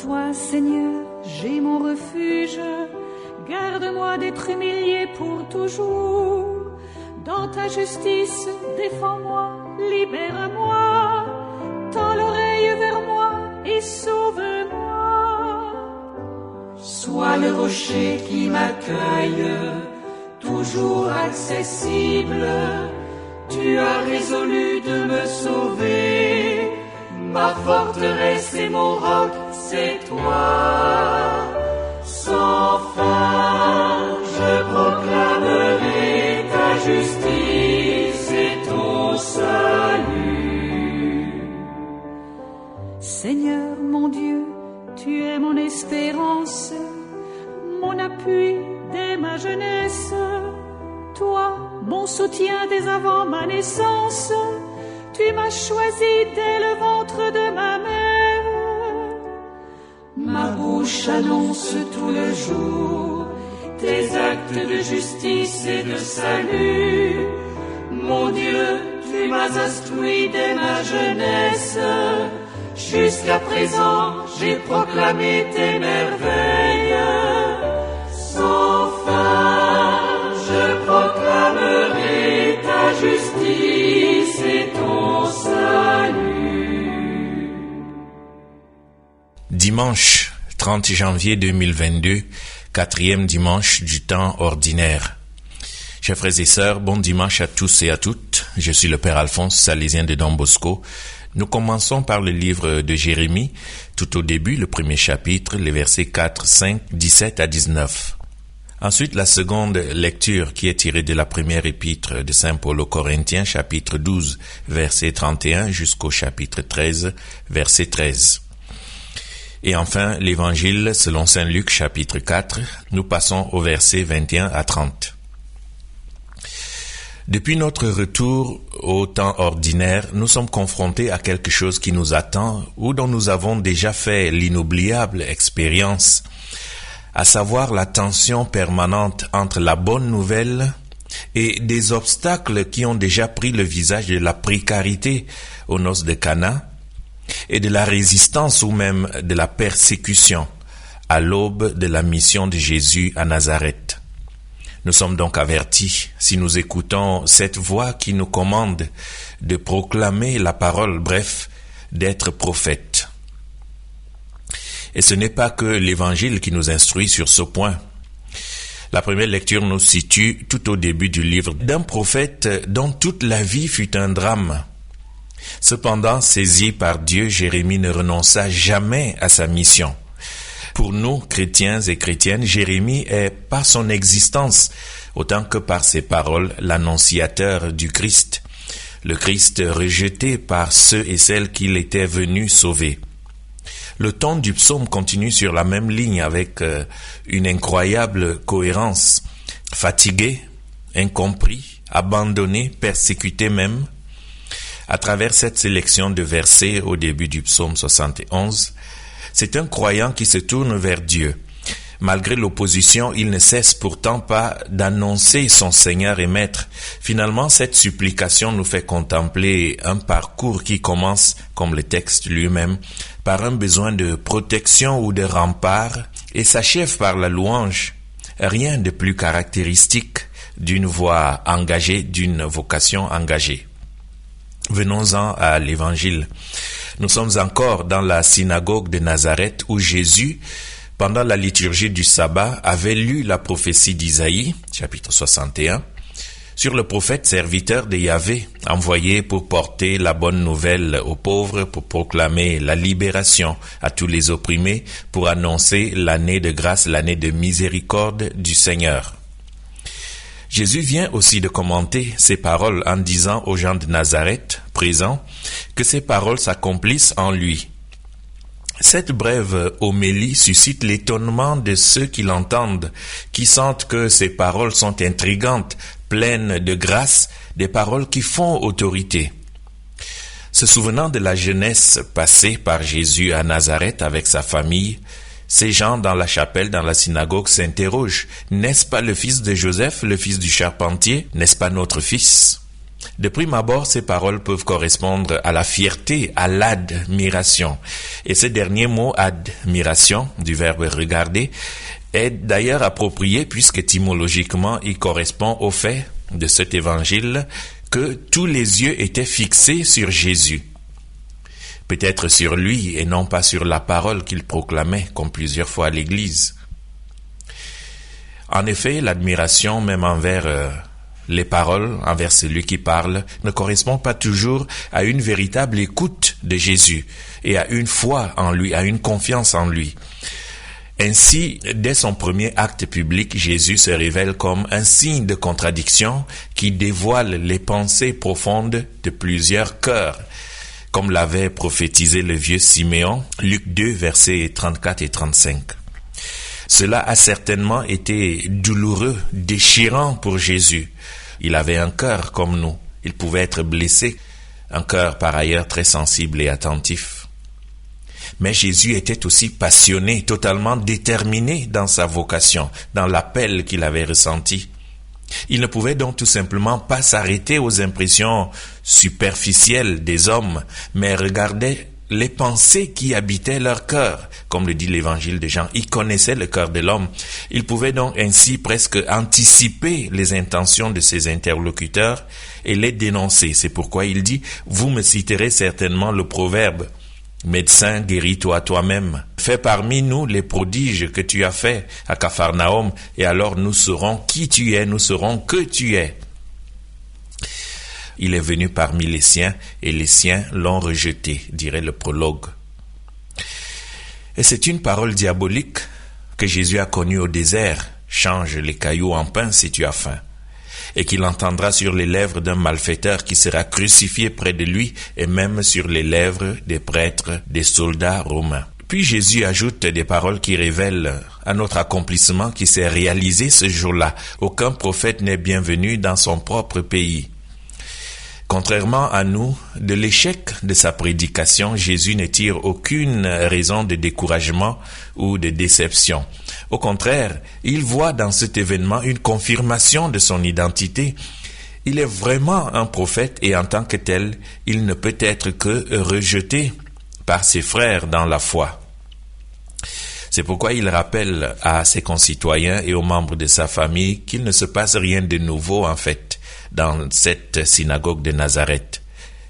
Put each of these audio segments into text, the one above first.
toi, Seigneur, j'ai mon refuge. Garde-moi d'être humilié pour toujours. Dans ta justice, défends-moi, libère-moi. Tends l'oreille vers moi et sauve-moi. Sois le rocher qui m'accueille, toujours accessible. Tu as résolu de me sauver. Ma forteresse et mon roc, c'est toi. Sans fin, je proclamerai ta justice et ton salut. Seigneur mon Dieu, tu es mon espérance, mon appui dès ma jeunesse. Toi, mon soutien dès avant ma naissance, tu m'as choisi dès le ventre de ma mère. Ma bouche annonce tout le jour tes actes de justice et de salut. Mon Dieu, tu m'as instruit dès ma jeunesse. Jusqu'à présent, j'ai proclamé tes merveilles. Sans fin, je proclamerai ta justice et ton salut. Dimanche 30 janvier 2022, quatrième dimanche du temps ordinaire. Chers frères et sœurs, bon dimanche à tous et à toutes. Je suis le Père Alphonse, salésien de Don Bosco. Nous commençons par le livre de Jérémie, tout au début, le premier chapitre, les versets 4, 5, 17 à 19. Ensuite, la seconde lecture qui est tirée de la première épître de Saint Paul aux Corinthiens, chapitre 12, verset 31 jusqu'au chapitre 13, verset 13. Et enfin, l'évangile selon Saint Luc, chapitre 4, nous passons au verset 21 à 30. Depuis notre retour au temps ordinaire, nous sommes confrontés à quelque chose qui nous attend ou dont nous avons déjà fait l'inoubliable expérience, à savoir la tension permanente entre la bonne nouvelle et des obstacles qui ont déjà pris le visage de la précarité aux noces de Cana et de la résistance ou même de la persécution à l'aube de la mission de Jésus à Nazareth. Nous sommes donc avertis, si nous écoutons cette voix qui nous commande de proclamer la parole, bref, d'être prophète. Et ce n'est pas que l'Évangile qui nous instruit sur ce point. La première lecture nous situe tout au début du livre d'un prophète dont toute la vie fut un drame. Cependant, saisi par Dieu, Jérémie ne renonça jamais à sa mission. Pour nous, chrétiens et chrétiennes, Jérémie est par son existence, autant que par ses paroles, l'annonciateur du Christ. Le Christ rejeté par ceux et celles qu'il était venu sauver. Le ton du psaume continue sur la même ligne avec une incroyable cohérence. Fatigué, incompris, abandonné, persécuté même. À travers cette sélection de versets au début du psaume 71, c'est un croyant qui se tourne vers Dieu. Malgré l'opposition, il ne cesse pourtant pas d'annoncer son Seigneur et Maître. Finalement, cette supplication nous fait contempler un parcours qui commence, comme le texte lui-même, par un besoin de protection ou de rempart et s'achève par la louange. Rien de plus caractéristique d'une voix engagée, d'une vocation engagée. Venons-en à l'Évangile. Nous sommes encore dans la synagogue de Nazareth où Jésus, pendant la liturgie du sabbat, avait lu la prophétie d'Isaïe, chapitre 61, sur le prophète serviteur de Yahvé, envoyé pour porter la bonne nouvelle aux pauvres, pour proclamer la libération à tous les opprimés, pour annoncer l'année de grâce, l'année de miséricorde du Seigneur. Jésus vient aussi de commenter ces paroles en disant aux gens de Nazareth, présents, que ces paroles s'accomplissent en lui. Cette brève homélie suscite l'étonnement de ceux qui l'entendent, qui sentent que ces paroles sont intrigantes, pleines de grâce, des paroles qui font autorité. Se souvenant de la jeunesse passée par Jésus à Nazareth avec sa famille, ces gens dans la chapelle, dans la synagogue, s'interrogent. N'est-ce pas le fils de Joseph, le fils du charpentier? N'est-ce pas notre fils? De prime abord, ces paroles peuvent correspondre à la fierté, à l'admiration. Et ce dernier mot, admiration, du verbe regarder, est d'ailleurs approprié puisque étymologiquement, il correspond au fait de cet évangile que tous les yeux étaient fixés sur Jésus. Peut-être sur lui et non pas sur la parole qu'il proclamait, comme plusieurs fois à l'Église. En effet, l'admiration, même envers les paroles, envers celui qui parle, ne correspond pas toujours à une véritable écoute de Jésus et à une foi en lui, à une confiance en lui. Ainsi, dès son premier acte public, Jésus se révèle comme un signe de contradiction qui dévoile les pensées profondes de plusieurs cœurs, comme l'avait prophétisé le vieux Siméon, Luc 2, versets 34 et 35. Cela a certainement été douloureux, déchirant pour Jésus. Il avait un cœur comme nous. Il pouvait être blessé, un cœur par ailleurs très sensible et attentif. Mais Jésus était aussi passionné, totalement déterminé dans sa vocation, dans l'appel qu'il avait ressenti. Il ne pouvait donc tout simplement pas s'arrêter aux impressions superficielles des hommes, mais regardait les pensées qui habitaient leur cœur, comme le dit l'évangile de Jean. Il connaissait le cœur de l'homme. Il pouvait donc ainsi presque anticiper les intentions de ses interlocuteurs et les dénoncer. C'est pourquoi il dit « Vous me citerez certainement le proverbe « Médecin, guéris-toi toi-même. Fais parmi nous les prodiges que tu as faits à Capharnaüm, et alors nous saurons qui tu es, nous saurons que tu es. » Il est venu parmi les siens, et les siens l'ont rejeté, dirait le prologue. Et c'est une parole diabolique que Jésus a connue au désert. Change les cailloux en pain si tu as faim. Et qu'il entendra sur les lèvres d'un malfaiteur qui sera crucifié près de lui, et même sur les lèvres des prêtres, des soldats romains. Puis Jésus ajoute des paroles qui révèlent un autre accomplissement qui s'est réalisé ce jour-là. Aucun prophète n'est bienvenu dans son propre pays. Contrairement à nous, de l'échec de sa prédication, Jésus ne tire aucune raison de découragement ou de déception. Au contraire, il voit dans cet événement une confirmation de son identité. Il est vraiment un prophète et en tant que tel, il ne peut être que rejeté par ses frères dans la foi. C'est pourquoi il rappelle à ses concitoyens et aux membres de sa famille qu'il ne se passe rien de nouveau en fait dans cette synagogue de Nazareth.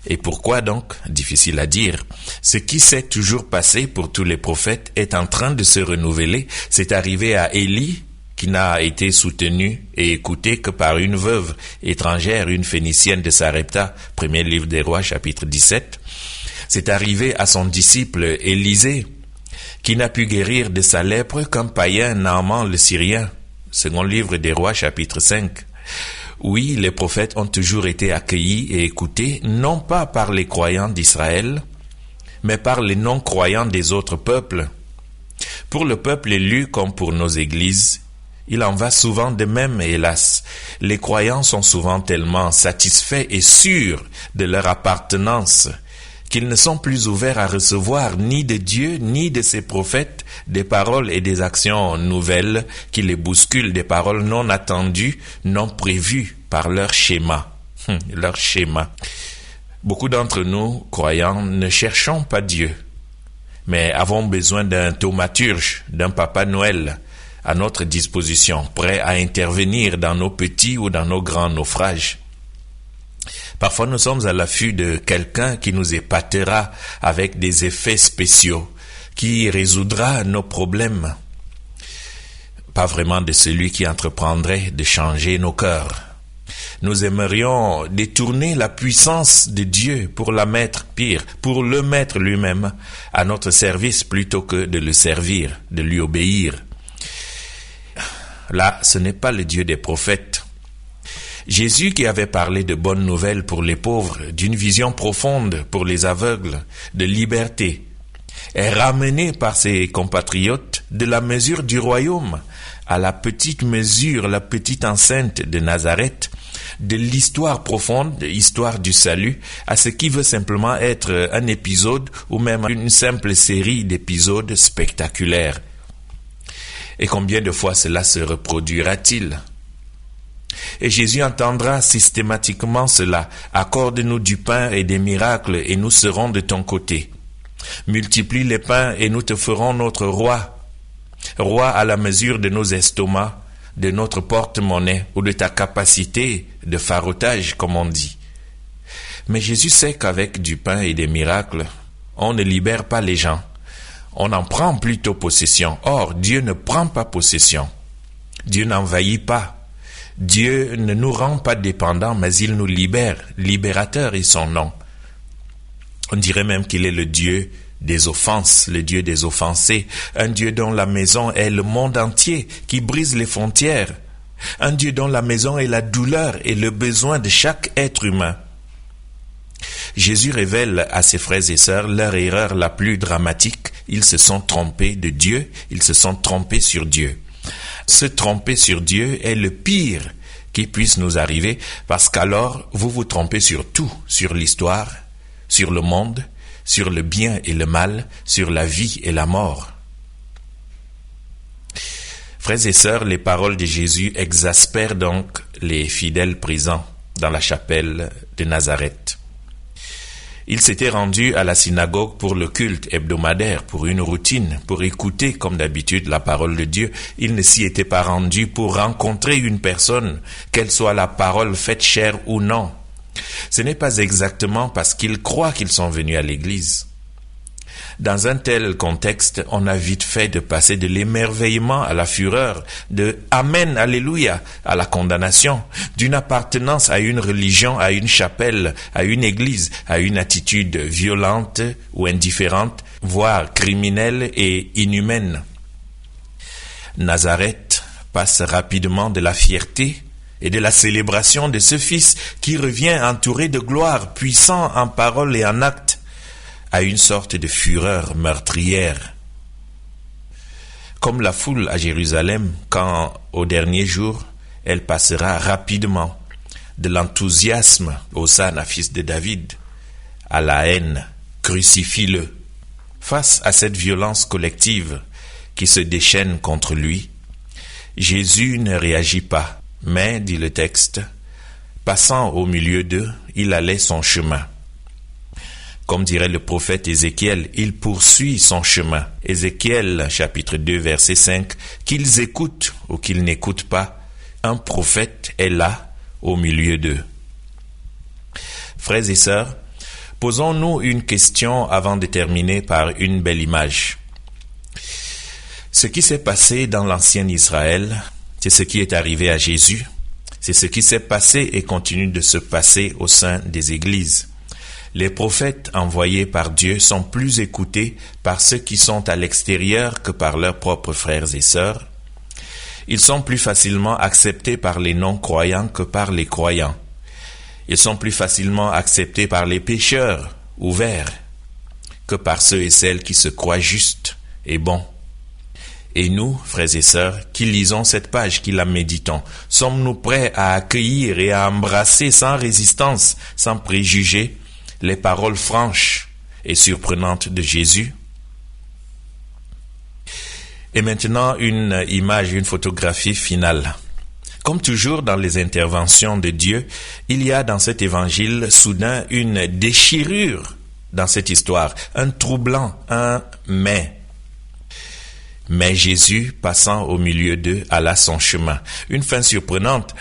Et pourquoi donc? Difficile à dire. Ce qui s'est toujours passé pour tous les prophètes est en train de se renouveler. C'est arrivé à Élie, qui n'a été soutenu et écouté que par une veuve étrangère, une phénicienne de Sarepta, premier livre des Rois, chapitre 17. C'est arrivé à son disciple Élisée, qui n'a pu guérir de sa lèpre qu'un païen, Naaman le Syrien, second livre des Rois, chapitre 5. Oui, les prophètes ont toujours été accueillis et écoutés, non pas par les croyants d'Israël, mais par les non-croyants des autres peuples. Pour le peuple élu comme pour nos églises, il en va souvent de même, hélas. Les croyants sont souvent tellement satisfaits et sûrs de leur appartenance qu'ils ne sont plus ouverts à recevoir ni de Dieu ni de ses prophètes des paroles et des actions nouvelles qui les bousculent, des paroles non attendues, non prévues par leur schéma. Leur schéma. Beaucoup d'entre nous, croyants, ne cherchons pas Dieu, mais avons besoin d'un thaumaturge, d'un Papa Noël à notre disposition, prêt à intervenir dans nos petits ou dans nos grands naufrages. Parfois, nous sommes à l'affût de quelqu'un qui nous épatera avec des effets spéciaux, qui résoudra nos problèmes. Pas vraiment de celui qui entreprendrait de changer nos cœurs. Nous aimerions détourner la puissance de Dieu pour la mettre, pire, pour le mettre lui-même à notre service plutôt que de le servir, de lui obéir. Là, ce n'est pas le Dieu des prophètes. Jésus, qui avait parlé de bonnes nouvelles pour les pauvres, d'une vision profonde pour les aveugles, de liberté, est ramené par ses compatriotes de la mesure du royaume à la petite mesure, la petite enceinte de Nazareth, de l'histoire profonde, l'histoire du salut, à ce qui veut simplement être un épisode ou même une simple série d'épisodes spectaculaires. Et combien de fois cela se reproduira-t-il? Et Jésus entendra systématiquement cela. Accorde-nous du pain et des miracles et nous serons de ton côté. Multiplie les pains et nous te ferons notre roi. Roi à la mesure de nos estomacs, de notre porte-monnaie ou de ta capacité de farotage, comme on dit. Mais Jésus sait qu'avec du pain et des miracles, on ne libère pas les gens. On en prend plutôt possession. Or, Dieu ne prend pas possession. Dieu n'envahit pas. Dieu ne nous rend pas dépendants, mais il nous libère. Libérateur est son nom. On dirait même qu'il est le Dieu des offenses, le Dieu des offensés, un Dieu dont la maison est le monde entier, qui brise les frontières, un Dieu dont la maison est la douleur et le besoin de chaque être humain. Jésus révèle à ses frères et sœurs leur erreur la plus dramatique. Ils se sont trompés de Dieu, ils se sont trompés sur Dieu. Se tromper sur Dieu est le pire qui puisse nous arriver, parce qu'alors vous vous trompez sur tout, sur l'histoire, sur le monde, sur le bien et le mal, sur la vie et la mort. Frères et sœurs, les paroles de Jésus exaspèrent donc les fidèles présents dans la chapelle de Nazareth. Ils s'étaient rendus à la synagogue pour le culte hebdomadaire, pour une routine, pour écouter comme d'habitude la parole de Dieu. Ils ne s'y étaient pas rendus pour rencontrer une personne, qu'elle soit la parole faite chair ou non. Ce n'est pas exactement parce qu'ils croient qu'ils sont venus à l'église. Dans un tel contexte, on a vite fait de passer de l'émerveillement à la fureur, de « Amen, Alléluia » à la condamnation, d'une appartenance à une religion, à une chapelle, à une église, à une attitude violente ou indifférente, voire criminelle et inhumaine. Nazareth passe rapidement de la fierté et de la célébration de ce Fils qui revient entouré de gloire, puissant en parole et en acte, à une sorte de fureur meurtrière. Comme la foule à Jérusalem, quand, au dernier jour, elle passera rapidement de l'enthousiasme « Hosanna, fils de David » à la haine « Crucifie-le ». Face à cette violence collective qui se déchaîne contre lui, Jésus ne réagit pas, mais, dit le texte, passant au milieu d'eux, il allait son chemin. Comme dirait le prophète Ézéchiel, il poursuit son chemin. Ézéchiel, chapitre 2, verset 5, qu'ils écoutent ou qu'ils n'écoutent pas, un prophète est là au milieu d'eux. Frères et sœurs, posons-nous une question avant de terminer par une belle image. Ce qui s'est passé dans l'ancien Israël, c'est ce qui est arrivé à Jésus. C'est ce qui s'est passé et continue de se passer au sein des églises. Les prophètes envoyés par Dieu sont plus écoutés par ceux qui sont à l'extérieur que par leurs propres frères et sœurs. Ils sont plus facilement acceptés par les non-croyants que par les croyants. Ils sont plus facilement acceptés par les pécheurs ouverts que par ceux et celles qui se croient justes et bons. Et nous, frères et sœurs, qui lisons cette page, qui la méditons, sommes-nous prêts à accueillir et à embrasser sans résistance, sans préjugés, les paroles franches et surprenantes de Jésus? Et maintenant, une image, une photographie finale. Comme toujours dans les interventions de Dieu, il y a dans cet évangile soudain une déchirure dans cette histoire, un troublant, un mais. Mais Jésus, passant au milieu d'eux, alla son chemin. Une fin surprenante.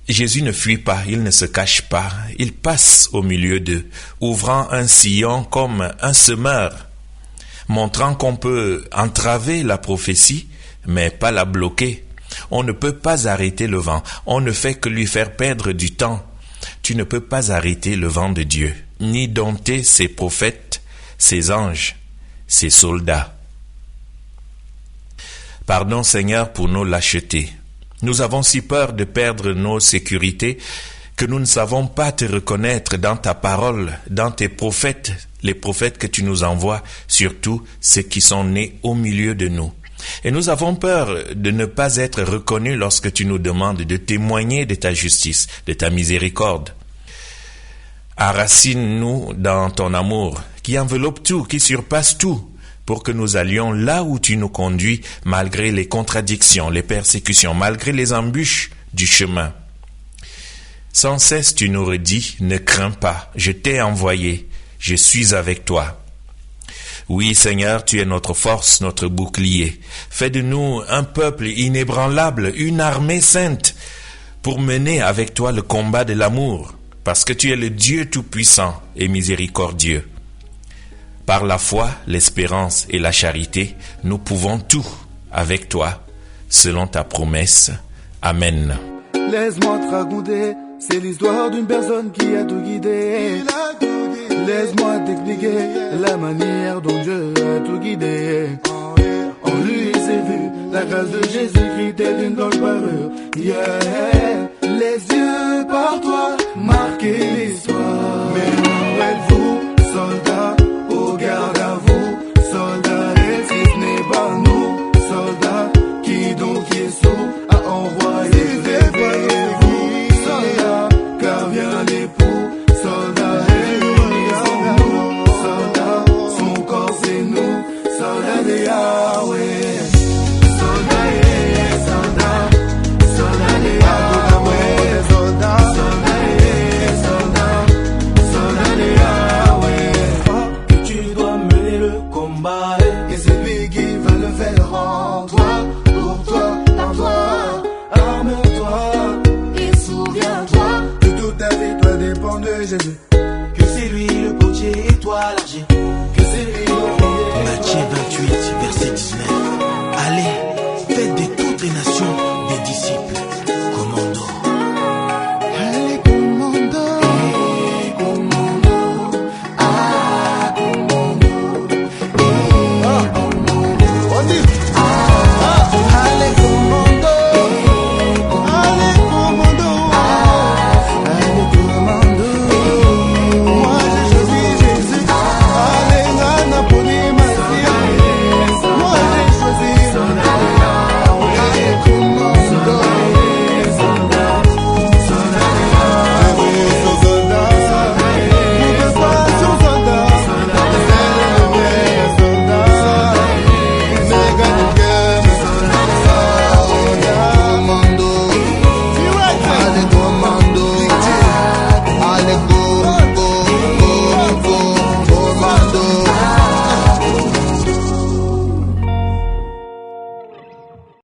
Jésus ne fuit pas, il ne se cache pas, il passe au milieu d'eux, ouvrant un sillon comme un semeur, montrant qu'on peut entraver la prophétie, mais pas la bloquer. On ne peut pas arrêter le vent, on ne fait que lui faire perdre du temps. Tu ne peux pas arrêter le vent de Dieu, ni dompter ses prophètes, ses anges, ses soldats. Pardon Seigneur pour nos lâchetés. Nous avons si peur de perdre nos sécurités que nous ne savons pas te reconnaître dans ta parole, dans tes prophètes, les prophètes que tu nous envoies, surtout ceux qui sont nés au milieu de nous. Et nous avons peur de ne pas être reconnus lorsque tu nous demandes de témoigner de ta justice, de ta miséricorde. Enracine-nous dans ton amour, qui enveloppe tout, qui surpasse tout, pour que nous allions là où tu nous conduis, malgré les contradictions, les persécutions, malgré les embûches du chemin. Sans cesse tu nous redis, ne crains pas, je t'ai envoyé, je suis avec toi. Oui, Seigneur, tu es notre force, notre bouclier. Fais de nous un peuple inébranlable, une armée sainte, pour mener avec toi le combat de l'amour, parce que tu es le Dieu tout-puissant et miséricordieux. Par la foi, l'espérance et la charité, nous pouvons tout avec toi, selon ta promesse. Amen. Laisse-moi te raconter, c'est l'histoire d'une personne qui a tout guidé. Laisse-moi t'expliquer la manière dont Dieu a tout guidé. En lui c'est vu la grâce de Jésus-Christ telle une blanche parure. Yeah. Les yeux par toi marquer l'histoire. Mais où êtes-vous, soldats, au garde à vous, soldats, et si ce n'est pas nous, soldats, qui donc Jésus a envoyé. Réveillez-vous, soldats, car vient l'époux, soldats, réunissons-nous, soldats, son corps c'est nous, soldats de Yahweh. Et c'est lui qui va le faire en toi, pour toi, par toi. Arme-toi et souviens-toi que toute ta vie doit dépendre de Jésus.